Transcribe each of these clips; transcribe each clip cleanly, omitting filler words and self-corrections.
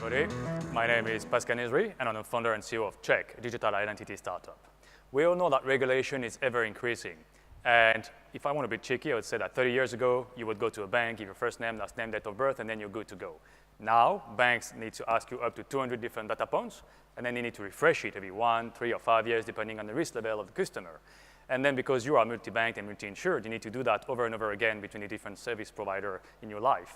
everybody. My name is Pascal Nizri, and I'm the founder and CEO of Chekk, a digital identity startup. We all know that regulation is ever increasing. And if I want to be cheeky, I would say that 30 years ago, you would go to a bank, give your first name, last name, date of birth, and then you're good to go. Now, banks need to ask you up to 200 different data points, and then they need to refresh it every 1, 3, or 5 years, depending on the risk level of the customer. And then because you are multi-banked and multi-insured, you need to do that over and over again between the different service providers in your life.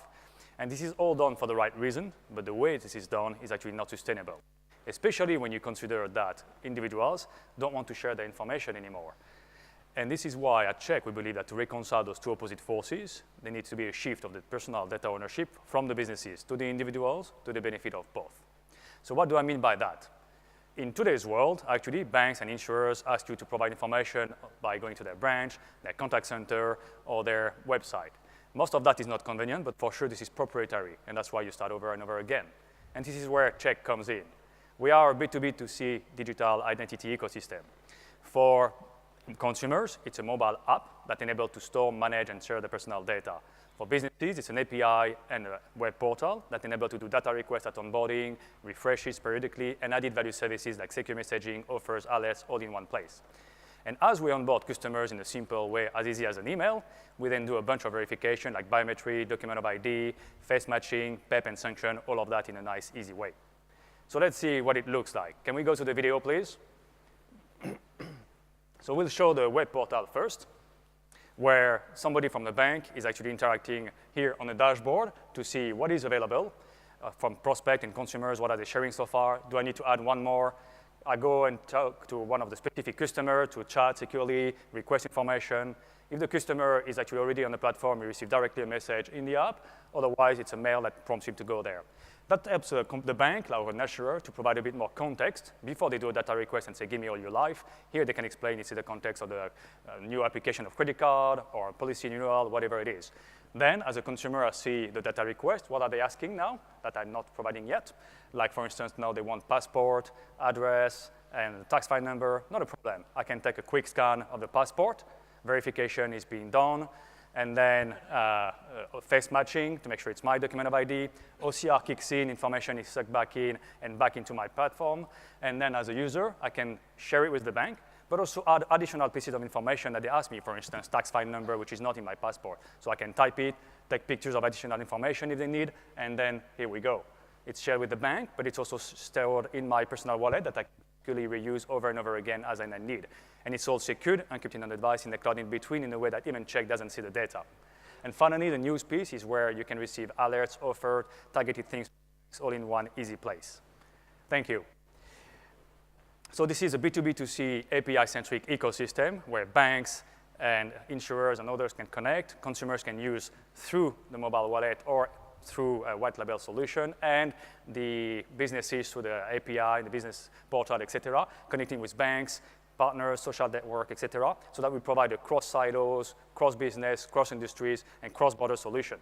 And this is all done for the right reason, but the way this is done is actually not sustainable, especially when you consider that individuals don't want to share their information anymore. And this is why at Chekk we believe that to reconcile those two opposite forces, there needs to be a shift of the personal data ownership from the businesses to the individuals to the benefit of both. So what do I mean by that? In today's world, actually, banks and insurers ask you to provide information by going to their branch, their contact center, or their website. Most of that is not convenient, but for sure this is proprietary, and that's why you start over and over again. And this is where Chekk comes in. We are a B2B2C digital identity ecosystem. For consumers, it's a mobile app that enables to store, manage, and share the personal data. For businesses, it's an API and a web portal that enables to do data requests at onboarding, refreshes periodically, and added value services like secure messaging, offers, alerts, all in one place. And as we onboard customers in a simple way, as easy as an email, we then do a bunch of verification like biometry, document of ID, face matching, PEP and sanction, all of that in a nice, easy way. So let's see what it looks like. Can we go to the video, please? So we'll show the web portal first, where somebody from the bank is actually interacting here on the dashboard to see what is available from prospect and consumers, what are they sharing so far, do I need to add one more? I go and talk to one of the specific customers to chat securely, request information. If the customer is actually already on the platform, you receive directly a message in the app. Otherwise, it's a mail that prompts him to go there. That helps the bank, like an insurer, to provide a bit more context before they do a data request and say, give me all your life. Here they can explain it's in the context of the new application of credit card or policy renewal, whatever it is. Then, as a consumer, I see the data request. What are they asking now that I'm not providing yet? Like, for instance, now they want passport, address, and tax file number. Not a problem. I can take a quick scan of the passport. Verification is being done. And then face matching to make sure it's my document of ID. OCR kicks in, information is sucked back in and back into my platform. And then as a user, I can share it with the bank, but also add additional pieces of information that they ask me, for instance, tax file number, which is not in my passport. So I can type it, take pictures of additional information if they need, and then here we go. It's shared with the bank, but it's also stored in my personal wallet that I can reuse over and over again as I need. And it's all secured, encrypted on the device in the cloud in between in a way that even Chekk doesn't see the data. And finally, the news piece is where you can receive alerts, offers, targeted things, all in one easy place. Thank you. So this is a B2B2C API-centric ecosystem where banks and insurers and others can connect, consumers can use through the mobile wallet or through a white label solution, and the businesses through the API, the business portal, et cetera, connecting with banks, partners, social network, et cetera, so that we provide a cross-silos, cross-business, cross-industries, and cross-border solution.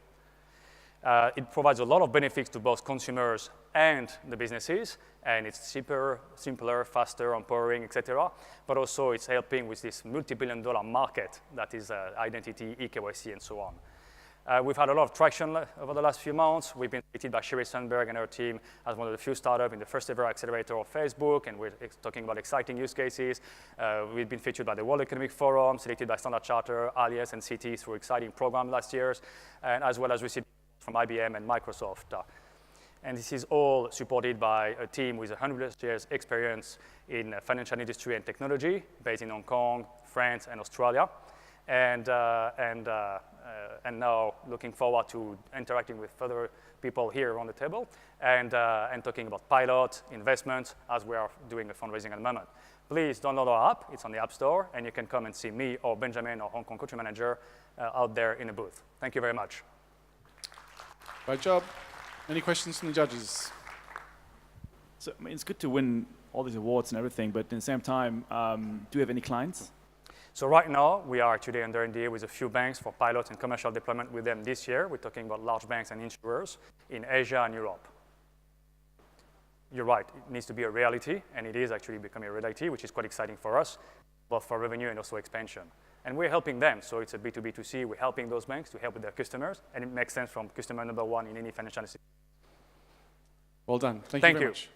It provides a lot of benefits to both consumers and the businesses, and it's cheaper, simpler, faster, empowering, et cetera, but also it's helping with this multi-billion-dollar market that is identity, eKYC, and so on. We've had a lot of traction over the last few months. We've been selected by Sherry Sandberg and her team as one of the few startups in the first ever accelerator of Facebook, and we're talking about exciting use cases. We've been featured by the World Economic Forum, selected by Standard Charter, Alias, and Citi through exciting programs last year, and as well as received from IBM and Microsoft. And this is all supported by a team with 100 years experience in financial industry and technology, based in Hong Kong, France, and Australia. And now looking forward to interacting with further people here around the table and talking about pilot, investments, as we are doing a fundraising at the moment. Please download our app. It's on the App Store, and you can come and see me or Benjamin, our Hong Kong country manager, out there in the booth. Thank you very much. Great job. Any questions from the judges? So, I mean, it's good to win all these awards and everything, but at the same time, do you have any clients? So right now, we are today under NDA with a few banks for pilot and commercial deployment with them this year. We're talking about large banks and insurers in Asia and Europe. You're right, it needs to be a reality, and it is actually becoming a reality, which is quite exciting for us, both for revenue and also expansion. And we're helping them, so it's a B2B2C. We're helping those banks to help with their customers, and it makes sense from customer number one in any financial institution. Well done. Thank you Thank very you. much.